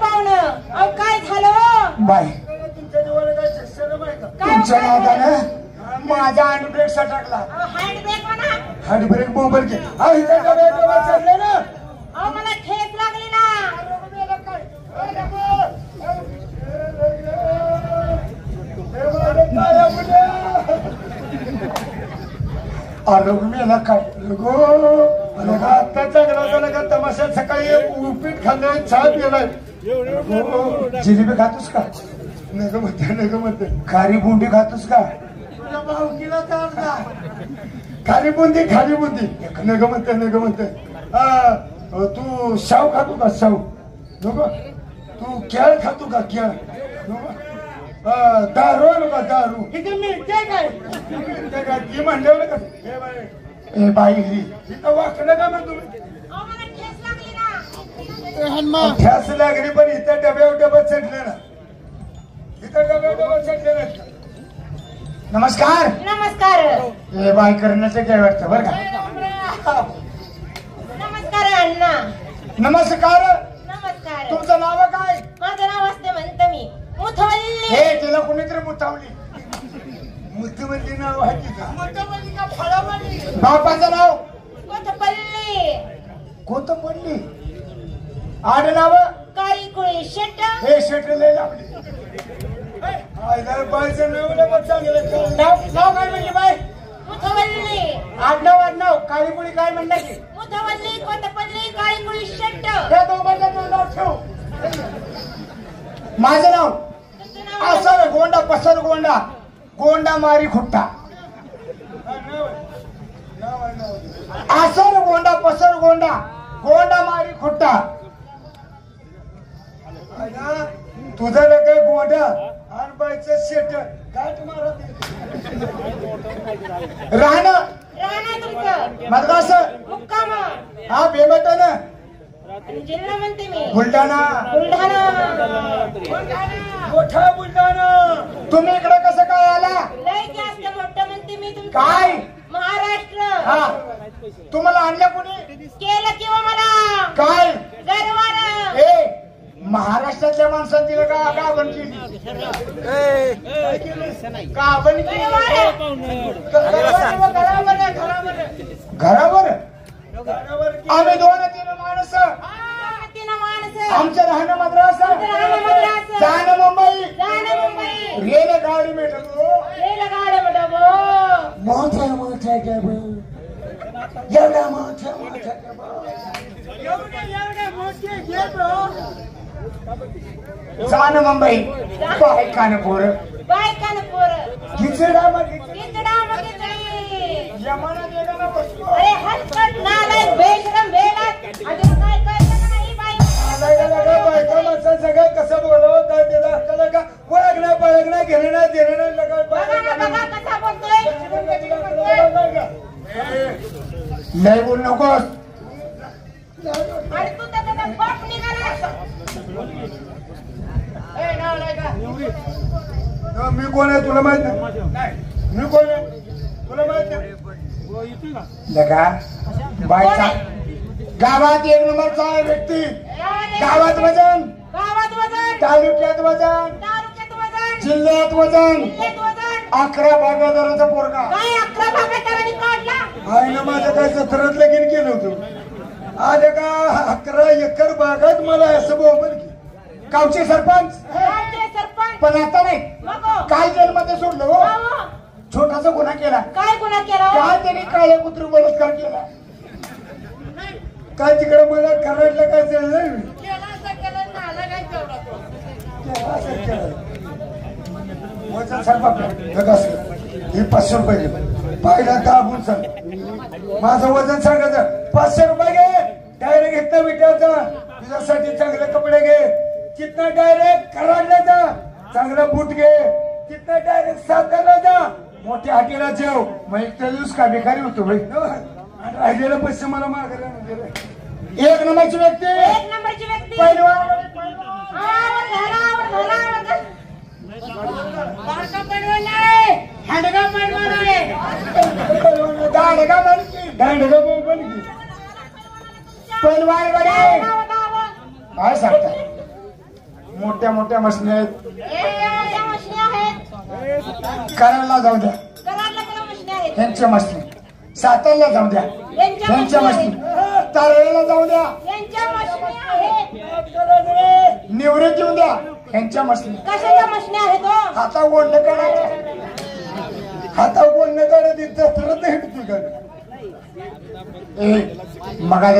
S6: पाहुणं अहो काय झालं
S3: बाय तुमच्या नादानं माझा हँड ब्रेक सटकला.
S6: हँड ब्रेक म्हणा
S3: हँड ब्रेक मोबाईल घे. चढले ना
S6: अहो मला ठेच लागली ना
S3: आरोग्याला काय गो आता चांगला झाला का तमाशात सकाळी उपीट खाल्लंय चहा पिलाय. जिलेबी खातोस का? नग म्हणते खारी बुंदी खातोस का? तुझ्या भावकीला चालता खारी बुंदी नग म्हणते तू शाव खातो का? शाव नको. तू केळ खातो का? केळ नको. दारू आहे का? दारू किती मिळते काय? ती म्हणलं का? ए बाई इथं वाकडं का मग तुम्ही?
S6: अहो मला ठेच लागली ना
S3: ठ्यास लागली पण इथं डब्यावर डबा चढले ना. इथं डब्यावर डबा चढले ना. नमस्कार.
S6: नमस्कार
S3: हे बाय करण्याचं काय वाटतं बरं का?
S6: नमस्कार अण्णा
S3: नमस्कार.
S6: नमस्कार
S3: तुमचं नाव काय?
S6: माझं नाव असते म्हणते मी मुथवल्ली.
S3: हे तिला कोणीतरी मुतावली. मुतवल्ली नाव आहे तिचं. मुतवल्ली का फळावली? बापाचं नाव
S6: कोथपल्ली.
S3: कोथंबली. आड नाव
S6: काळी कुळी शेट.
S3: हे शेट लय लावली. बायचं नाव नाव काय म्हणली बाय?
S6: मुथवल्ली.
S3: आडनाव काळीपुळी काय म्हणलं की?
S6: मुथवल्ली कोथपल्ली काळी कुळी शेट.
S3: त्या दोघांचं नाव ठेव. माझं नाव
S6: तुमचं नाव
S3: असर गोंडा पसर गोंडा गोंडा मारी खुट्टा. असर गोंडा पसर गोंडा गोंडा मारी खुट्टा. तुझं काय गोंडा आणि बायचं शेट गाठ मारत राहणं
S6: राणा तुमचं
S3: मद्रास.
S6: मुक्काम.
S3: हा बेबटन
S6: जिल्हा म्हणते मी
S3: बुलढाणा. मोठा बुलढाणा. तुम्ही इकडे कसं काय आला?
S6: लय जास्त मोठं म्हणते मी तुमचं.
S3: काय?
S6: महाराष्ट्र.
S3: हा तुम्हाला आणलं कोणी?
S6: केलं किंवा मला
S3: काय?
S6: गरवार.
S3: ए महाराष्ट्रातल्या माणसांनी तिला का गाभण केली? गाभण केली घरावर. आम्ही 2-3 माणसं. आमचं राहणं मद्रास जाणं मुंबई. रेलगाडी मिळतो. मोठ्या कॅब एवढ्या मोठ्या जाणं मुंबई. बाय कानपूर. खिचडा मग यमाना गेला बसतो.
S6: अरे हलकट नालायक बेशरम बेलात अजून काय कळतं का नाही बाई?
S3: सगळं कसं बोलावं काय त्याला अक्कल का? ओळखणं पळखणं घेणं नाही देणं नाही
S6: बघा ना बघा कसा बोलतोय.
S3: लय बोल नकोस.
S6: आणि तू त्याचा बाप निघाला.
S3: मी कोण आहे तुला माहित नाही? मी कोण आहे तुला माहित नाही? लगा बायचा गावात 1 नंबरचा आहे व्यक्ती. गावात वजन तालुक्यात वजन जिल्ह्यात वजन 11 भागादाराचा पोरगा.
S6: काय 11 भागादारांनी काढला?
S3: आहे ना माझं काय जत्रात लगीन केलं होतं. आज का 11 एकर बागात मला असं बोल की गावचे सरपंच.
S6: सरपंच
S3: पण आता नाही. काय जेलमध्ये सोडलं हो. छोटासा गुन्हा केला.
S6: काय गुन्हा केला?
S3: काय त्यांनी काळ्या कुत्री बलात्कार केला. काय तिकडे मला करायला काय झालं? वजन सांग हे 500 रुपये घे. पाहिला दाबून सांग. माझं वजन सांगायचं 500 रुपये घे. डायरेक्ट घेतलं विटायचा. तुझ्यासाठी चांगले कपडे घे. तिथनं डायरेक्ट कराडला जा. चांगला बूट घे. तिथनं डायरेक्ट सातारला जा. मोठ्या हाटीला जेव. मग एक तर दिवस का भिकारी होतो भाई. राहिलेलं पैसे मला मागायला. 1 नंबरची व्यक्ती.
S6: 1 नंबरची व्यक्ती.
S3: पहिलवान.
S6: हांडगा पैलवान आहे.
S3: दांडगा माणकी. गांडीला बोंबल की. पलवार गडे काय सांगताय? मोठ्या मोठ्या मशनी आहेत. कराडला जाऊ द्या यांच्या मशनी, सातारला जाऊ द्या यांच्या मशनी, तारळेला जाऊ द्या, निवृत्त येऊ द्या यांच्या मशनी.
S6: कशाच्या मशनी आहेत हो?
S3: हाता ओढणं काढायचं, हाता ओढणं काढत तरच नाही तुझ्या. मगा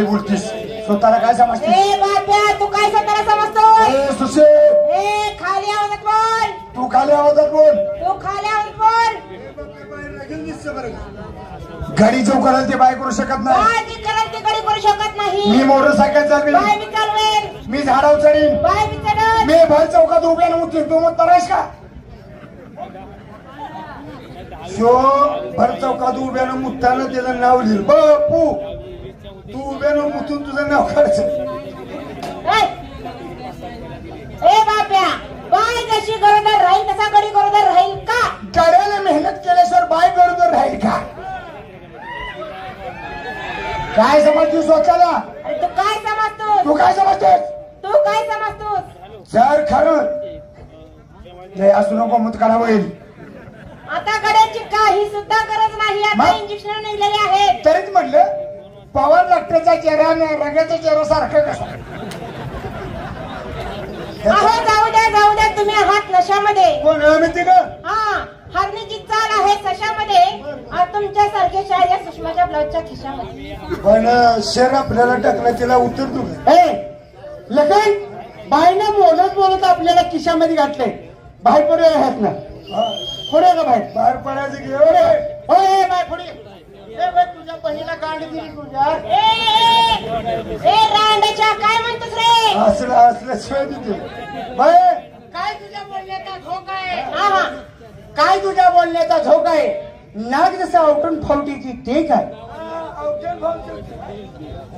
S3: बोलतीस स्वतःला काय समजते?
S6: ए बाप्या, तू काय स्वतःला समजतो?
S3: सुशे
S6: ए खाली आवाजात बोल.
S3: तू खाली आवाजात बोल.
S6: तू खाली आवाजात बोल.
S3: गाडी जो कराल ते बाय करू शकत नाही.
S6: बाय जी कराल ते गडी करू शकत नाही.
S3: मी मोटरसायकल चालवी,
S6: बाय मी चालवेल.
S3: मी झाडावर चढीन,
S6: बाय मी चढल.
S3: मी भर चौकात उभ्या नव्हती. तू मग तरास का? शो भर चौकात उभ्यानं मुतानं त्याचं नाव लिहिलं. बापू तू उभ्यानं मुतून तुझं नाव काढायचं.
S6: ए बाप्या, बाय जशी गरोदर राहील तसा गडी गरोदर राहील का?
S3: गाड्याला मेहनत केल्याशिवाय बाय गरोदर राहील का? काय समजतो स्वतःला?
S6: अरे तू काय समजतोस?
S3: तू काय समजतोस?
S6: तू काय समजतोस?
S3: जर खरं लय असू नको मुत काढावं येईल.
S6: आता गड्याची काही सुद्धा गरज नाही. आता
S3: मग?
S6: इंजेक्शन निघलेले आहेत.
S3: तरीच म्हटलं पवार डॉक्टरचा चेहरा आणि रंगाचा चेहरा सारखा कसा?
S6: अहो जाऊ द्या तुम्ही आहात नशामध्ये.
S3: कोण माहिती का?
S6: हा, हरणीची चाल आहे सशामध्ये. तुमच्या सारखे शाळा सुषमाच्या ब्लाउजच्या खिशामध्ये.
S3: पण शेर आपल्याला टाकलं तिला उत्तर तू
S1: लगन बाईनं बोलत बोलत आपल्याला खिशामध्ये घातले. बाहेर पडे आहेत ना, पुढे का बाहेर
S3: बाहेर पडायचं की
S1: होय बाय पुढे. तुझ्या बहिणीला गांडी दिली तुझ्या.
S6: ए रांडच्या काय म्हणतोस रे?
S3: असलं असलं शिवाय देते बाय.
S1: काय तुझ्या बोलण्याचा झोक आहे?
S6: हा,
S1: काय तुझ्या बोलण्याचा झोक आहे? नाग जसं आवटून फावटीची ते काय?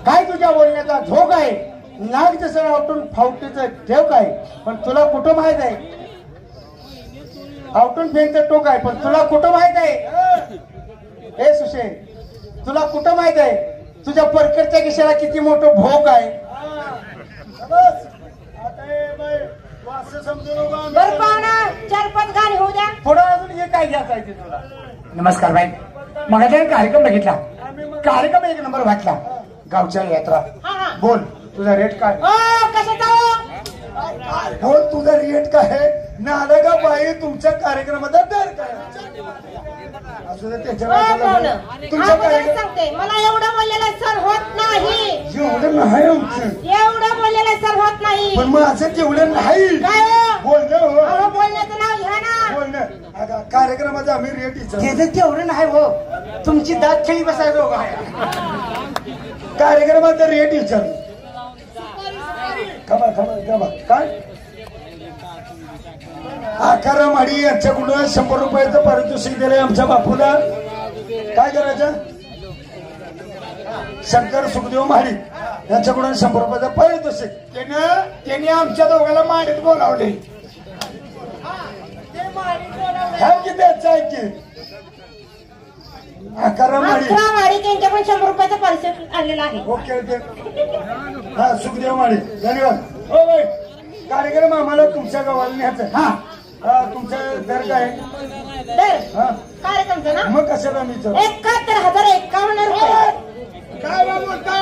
S1: काय तुझ्या बोलण्याचा झोक आहे? नाग जसं आवटून फावटीचं ठेव काय? पण तुला कुठं माहित आहे? आवटून फेकचं टोक आहे, पण तुला कुठं माहित आहे? हे सुशे, तुला कुठं माहित आहे तुझ्या परकरच्या किशाला किती मोठं भोक आहे?
S6: बरं पाहुणा 4-5 गाणी होऊ द्या.
S1: पुढं अजून हे काय घ्यायचं आहे ते तुला?
S3: नमस्कार बाई. मग कार्यक्रम बघितला, कार्यक्रम एक नंबर वाटला. गावच्या यात्रा.
S6: हा.
S3: बोल तुझा रेट काय?
S6: कशाचा हो?
S3: बोल तुझा रेट काय आहे? नाला का बाई तुमच्या कार्यक्रमाचा दर काय? असू दे त्याच्या
S6: पाहुणं
S3: तुमच्या
S6: अगोदर सांगते, मला एवढं बोललेलं सर होत नाही.
S3: एवढं नाही आमचं,
S6: एवढं बोललेलं सर होत नाही.
S3: पण माझं तेवढं नाही.
S6: काय हो?
S3: बोलणं
S6: अहो, बोलण्याचं नाव घ्या ना.
S3: बोलणं अगं कार्यक्रमाचा आम्ही रेट
S1: त्याचं तेवढं नाही हो, तुमची दात खेळी बसायचो काय?
S3: कार्यक्रमाचा रेट विचारतो. खबर काय? आकारा माडी यांच्याकडून 100 रुपयाचं पारितोषिक दिलंय आमच्या बापूला. काय करायचं? शंकर सुखदेव महाडी यांच्याकडून 100 रुपयाचं पारितोषिक. त्यांनी आमच्या दोघांना माडीत बोलावले. किती आकारा माडी
S6: त्यांच्याकडून 100 रुपयाचं पारितोषिक आणलेलं आहे.
S3: Okay okay. हा सुखदेव माडी धन्यवाद. हो बाई, कार्यक्रम आम्हाला तुमच्या गावाला न्यायचं. हा तुमचा दर काय?
S6: दर कार्यक्रमचं ना?
S3: मग कशाला मी
S6: 71,051 रुपये.
S3: काय बोलताय?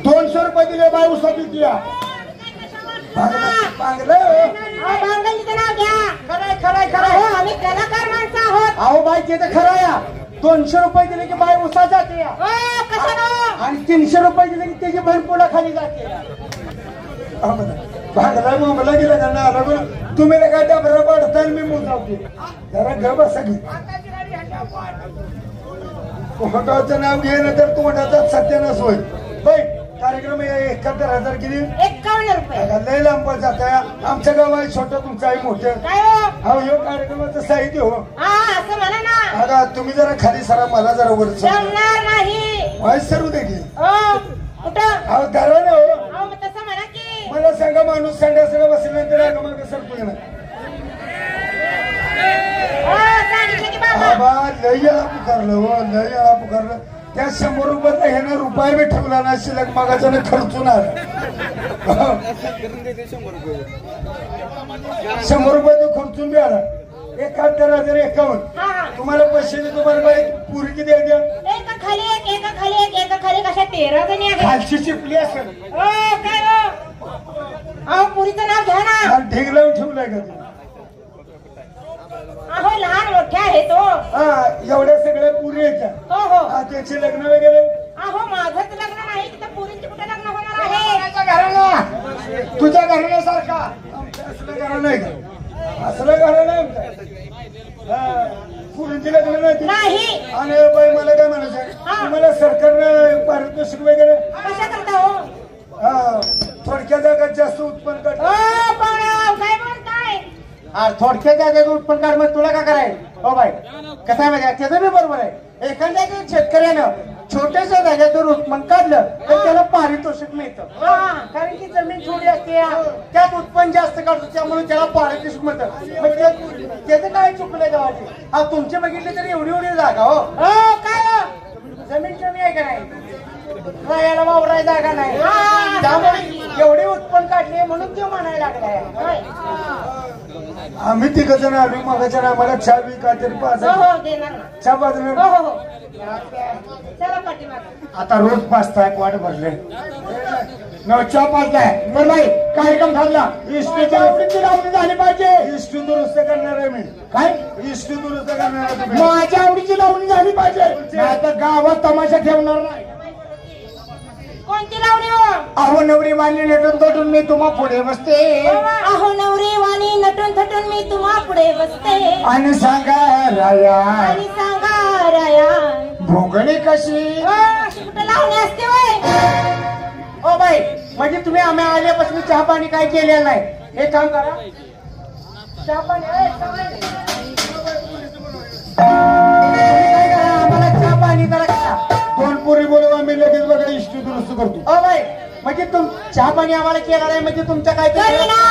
S3: 200 रुपये दिले बाय उसाची द्या.
S6: बांगलीचं नाव घ्या.
S1: खरंय.
S6: हो, आम्ही कलाकार माणसं आहोत.
S1: अहो बाई ते तर खरं या. 200 रुपये दिले की बाय उसा जाते या.
S6: हो, कशानं?
S1: आणि 300 रुपये दिले की त्याची बहीण पुलाखाली जाते.
S3: भागला मुंबईला गेला त्यांना आला. तुम्ही काय डबरा पाडताय मी मोजावते. जरा घर बसा की. तोंडाचं नाव घे ना तर तोंडाचा सत्यानाश होईल. बाई कार्यक्रम 71,000 किती?
S6: 51 रुपये.
S3: लय लांब जात आहे. आमच्या गाव आहे छोटं, तुमचं आहे मोठं.
S6: काय हो?
S3: अहो ह्यो कार्यक्रमाचं साहित्य हो.
S6: हा, असं म्हणा ना.
S3: अगा तुम्ही जरा खाली सरा, मला जरा वर
S6: जमणार नाही.
S3: वाईस सरू दे की.
S6: हो, कुठं?
S3: अहो धरा ना हो.
S6: अहो, मग तसं म्हणा की.
S3: मला सांगा माणूस संड्या सगळं बसल्यानंतर अगं मागं सरतो ना.
S6: हो, सांगितलं की बाबा.
S3: बाबा लय याला पुकारलं हो, लय याला पुकारलं.
S1: त्या 100 रुपयाचा ह्यानं रुपये बी ठेवला ना शिल्लक मागाचा खर्चून आला 100 रुपये तो खर्चून बी आला 71,051 तुम्हाला पैसे तुम्हाला बाई पुरी किती आहे द्या
S6: एका खाली एका खाली कशा 13 जणी आहेत
S1: खालची चिपली असेल
S6: काय अहो पुरीचं नाव घ्या ना
S1: ढीग लावून ठेवलाय का
S6: अहो लहान मोठ्या आहे तो
S1: एवढ्या सगळ्या पुरी येतात
S6: हो
S1: त्याचे लग्न वगैरे
S6: अहो माझंच लग्न नाही तिथं पुरींची कुठे लग्न होणार आहे
S1: तुझ्या घराण्यासारखा असलं घरा नाही का असलं घरा नाही पुरींची लग्न नाही आणि बाई मला काय म्हणायचं तुम्हाला सरकारनं पारितोषिक वगैरे
S6: कशा करता हो
S1: थोडक्या जागात जास्त उत्पन्न करत
S6: काय बोलताय
S3: थोडक्यात जागेत उत्पन्न काढ मग तुला का करायचं हो बाई कसं आहे माहिती त्याचं बी बरोबर आहे एखाद्या शेतकऱ्यानं छोट्याशा जागेतून उत्पन्न काढलं तर त्याला पारितोषिक मिळतं कारण की जमीन थोडी असते त्यात उत्पन्न जास्त काढतो त्यामुळे त्याला पारितोषिक मिळतं मग त्याचं काय चुकलं गावाची तुमचे बघितले तरी एवढी जागा हो
S6: काय
S3: जमीन कमी आहे का नाही राहायला वावराय जागा नाही त्यामुळे एवढे उत्पन्न काढले म्हणून ते म्हणायला लागलाय
S1: आम्ही तिघ जण आलो मगाच्या आम्हाला चहा बी काहीतरी चहा बाजूला आता रोज पाचताय वाट भरले चहा पाचताय बरं बाई कार्यक्रम ठरला इष्टीच्या आवडीची लावणी झाली पाहिजे इष्टी दुरुस्त करणार आहे मी काय इष्टी दुरुस्त करणार आहे माझ्या आवडीची लावणी झाली पाहिजे आता गावात तमाशा ठेवणार नाही
S6: कोणती लावणी हो
S1: अहो नवरी वाणी नटून तटून मी तुम्हा पुढे बसते
S6: अहो नवरी वाणी नटून थटून मी तुम्हा पुढे बसते
S1: आणि सांगा राया भोगणी कशी
S6: कुठं लावणी असते वय
S3: ओ बाई म्हणजे तुम्ही आम्ही आल्यापासून चहा पाणी काय केलेलं नाही हे काम करा चहा पाणी आम्हाला चहा पाणी करा
S1: दोन पुरी बोलवा मी लगेच बघा इष्टी दुरुस्त करतो
S3: ओ बाई म्हणजे चहा पाणी आम्हाला केलं नाही म्हणजे तुमच्या काय
S6: करीना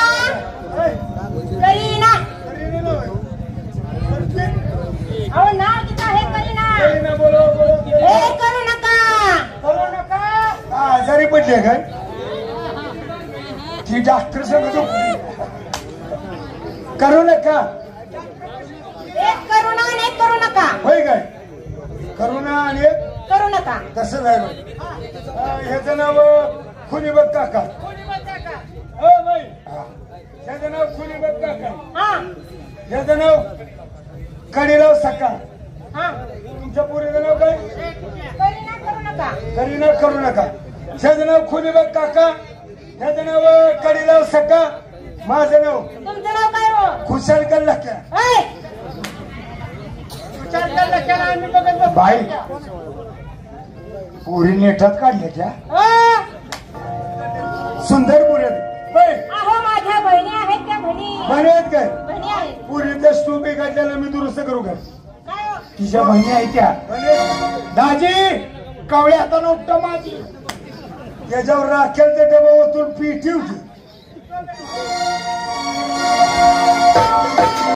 S6: अहो नाव तिचं आहे करीना हे करू नका
S1: आजारी पडले काय ती डॉक्टर सांगतो करू नका
S6: एक करुणा आणि एक करू नका
S1: होय काय करुणा आणि
S6: करू नका
S1: तसं नाही ह्याचं नाव खुलीबग काका ह्याचं नाव खुलीबग काका ह्याचं नाव कणीराव सकाळ तुमच्या पुरीचं नाव काय
S6: करीना करू नका
S1: करीना करू नका ह्याचं नाव खुलीबग काका ह्याचं नाव कणीराव सकाळ माझं नाव
S6: तुमचं नाव काय हो
S1: खुशाल कल्लाक्या
S3: आम्ही बघत
S1: बाई पुरी नेटात काढल्या त्या सुंदर पुऱ्या
S6: अहो माझ्या बहिणी आहेत त्या बहिणी
S1: आहेत काय
S6: बहिणी आहेत
S1: पुरीचा स्टू बिघडलेला मी दुरुस्त करू का
S6: काय हो
S1: तिच्या बहिणी आहेत त्या दाजी कवळ्या हातानं उपटा माझी त्याच्यावर राखेल ते डबा ओतून पीठ ठेवते